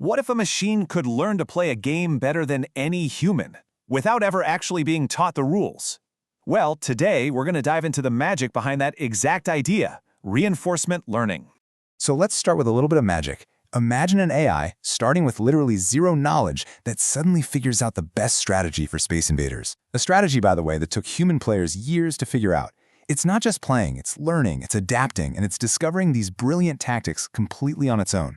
What if a machine could learn to play a game better than any human, without ever actually being taught the rules? Well, today we're going to dive into the magic behind that exact idea, reinforcement learning. So let's start with a little bit of magic. Imagine an AI starting with literally zero knowledge that suddenly figures out the best strategy for Space Invaders. A strategy, by the way, that took human players years to figure out. It's not just playing, it's learning, it's adapting, and it's discovering these brilliant tactics completely on its own.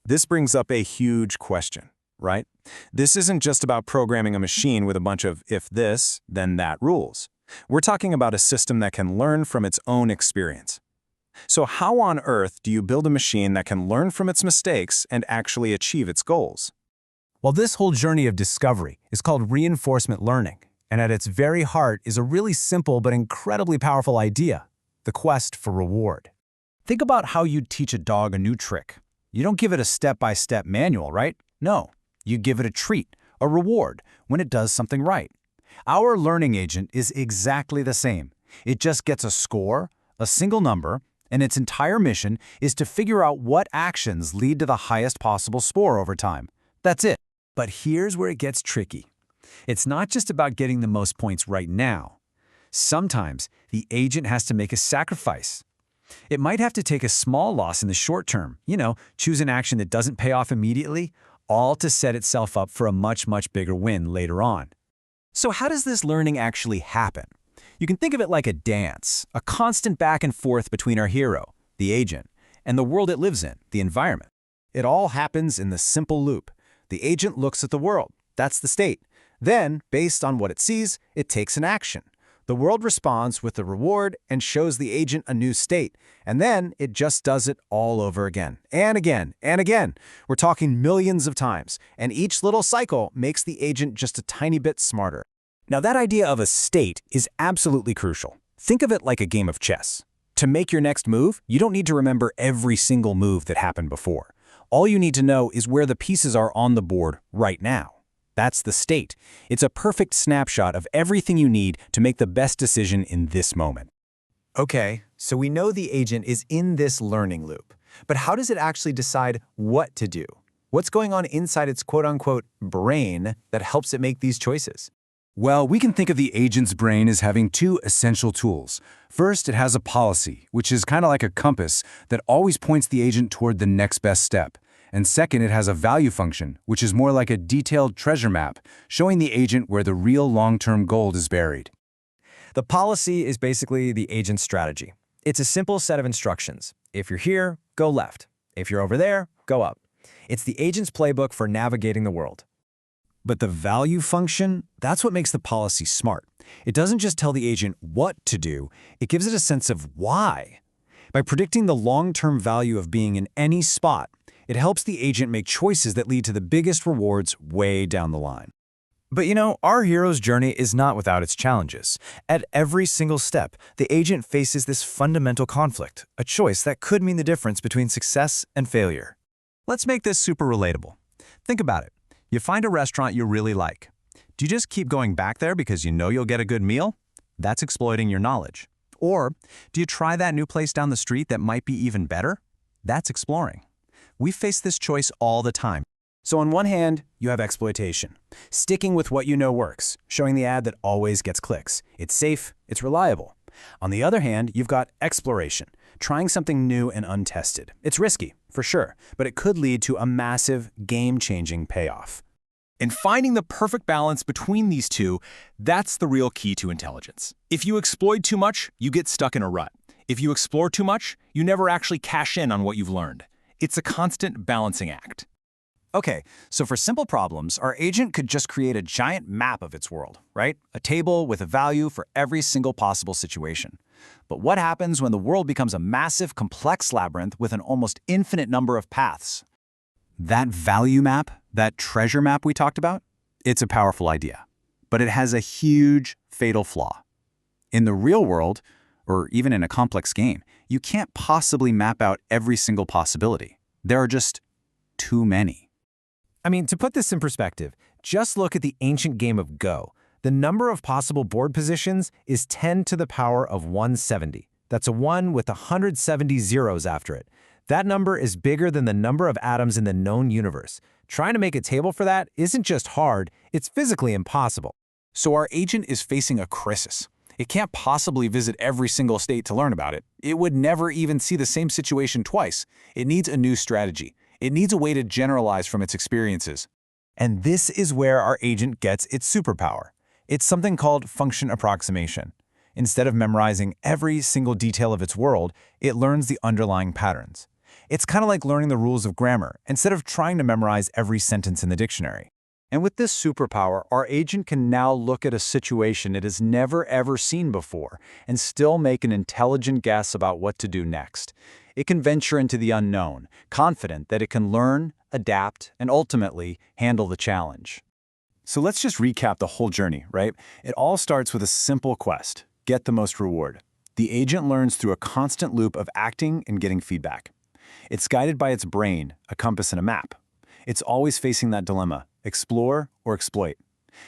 This brings up a huge question, right? This isn't just about programming a machine with a bunch of if this, then that rules. We're talking about a system that can learn from its own experience. So how on earth do you build a machine that can learn from its mistakes and actually achieve its goals? Well, this whole journey of discovery is called reinforcement learning, and at its very heart is a really simple but incredibly powerful idea, the quest for reward. Think about how you'd teach a dog a new trick. You don't give it a step-by-step manual, right? No, you give it a treat, a reward, when it does something right. Our learning agent is exactly the same. It just gets a score, a single number, and its entire mission is to figure out what actions lead to the highest possible score over time. That's it. But here's where it gets tricky. It's not just about getting the most points right now. Sometimes the agent has to make a sacrifice. It might have to take a small loss in the short term, choose an action that doesn't pay off immediately, all to set itself up for a much, much bigger win later on. So how does this learning actually happen? You can think of it like a dance, a constant back and forth between our hero, the agent, and the world it lives in, the environment. It all happens in the simple loop. The agent looks at the world. That's the state. Then, based on what it sees, it takes an action. The world responds with a reward and shows the agent a new state, and then it just does it all over again, and again, and again. We're talking millions of times, and each little cycle makes the agent just a tiny bit smarter. Now, that idea of a state is absolutely crucial. Think of it like a game of chess. To make your next move, you don't need to remember every single move that happened before. All you need to know is where the pieces are on the board right now. That's the state. It's a perfect snapshot of everything you need to make the best decision in this moment. Okay, so we know the agent is in this learning loop. But how does it actually decide what to do? What's going on inside its quote-unquote brain that helps it make these choices? Well, we can think of the agent's brain as having two essential tools. First, it has a policy, which is kind of like a compass that always points the agent toward the next best step. And second, it has a value function, which is more like a detailed treasure map, showing the agent where the real long-term gold is buried. The policy is basically the agent's strategy. It's a simple set of instructions. If you're here, go left. If you're over there, go up. It's the agent's playbook for navigating the world. But the value function, that's what makes the policy smart. It doesn't just tell the agent what to do, it gives it a sense of why. By predicting the long-term value of being in any spot, it helps the agent make choices that lead to the biggest rewards way down the line. But our hero's journey is not without its challenges. At every single step, the agent faces this fundamental conflict, a choice that could mean the difference between success and failure. Let's make this super relatable. Think about it. You find a restaurant you really like. Do you just keep going back there because you know you'll get a good meal? That's exploiting your knowledge. Or do you try that new place down the street that might be even better? That's exploring. We face this choice all the time. So on one hand, you have exploitation. Sticking with what you know works, showing the ad that always gets clicks. It's safe, it's reliable. On the other hand, you've got exploration, trying something new and untested. It's risky, for sure, but it could lead to a massive, game-changing payoff. And finding the perfect balance between these two, that's the real key to intelligence. If you exploit too much, you get stuck in a rut. If you explore too much, you never actually cash in on what you've learned. It's a constant balancing act. Okay, so for simple problems, our agent could just create a giant map of its world, right? A table with a value for every single possible situation. But what happens when the world becomes a massive, complex labyrinth with an almost infinite number of paths? That value map, that treasure map we talked about, it's a powerful idea. But it has a huge, fatal flaw. In the real world, or even in a complex game, you can't possibly map out every single possibility. There are just too many. I mean, to put this in perspective, just look at the ancient game of Go. The number of possible board positions is 10 to the power of 170. That's a 1 with 170 zeros after it. That number is bigger than the number of atoms in the known universe. Trying to make a table for that isn't just hard, it's physically impossible. So our agent is facing a crisis. It can't possibly visit every single state to learn about it. It would never even see the same situation twice. It needs a new strategy. It needs a way to generalize from its experiences. And this is where our agent gets its superpower. It's something called function approximation. Instead of memorizing every single detail of its world, it learns the underlying patterns. It's kind of like learning the rules of grammar instead of trying to memorize every sentence in the dictionary. And with this superpower, our agent can now look at a situation it has never ever seen before and still make an intelligent guess about what to do next. It can venture into the unknown, confident that it can learn, adapt, and ultimately handle the challenge. So let's just recap the whole journey, right? It all starts with a simple quest: get the most reward. The agent learns through a constant loop of acting and getting feedback. It's guided by its brain, a compass and a map. It's always facing that dilemma: explore or exploit.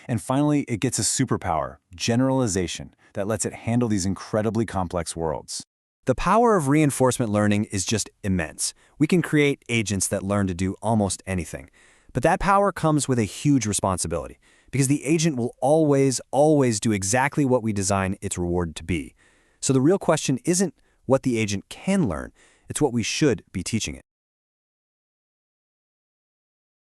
And finally, it gets a superpower, generalization, that lets it handle these incredibly complex worlds. The power of reinforcement learning is just immense. We can create agents that learn to do almost anything. But that power comes with a huge responsibility, because the agent will always do exactly what we design its reward to be. So the real question isn't what the agent can learn, it's what we should be teaching it.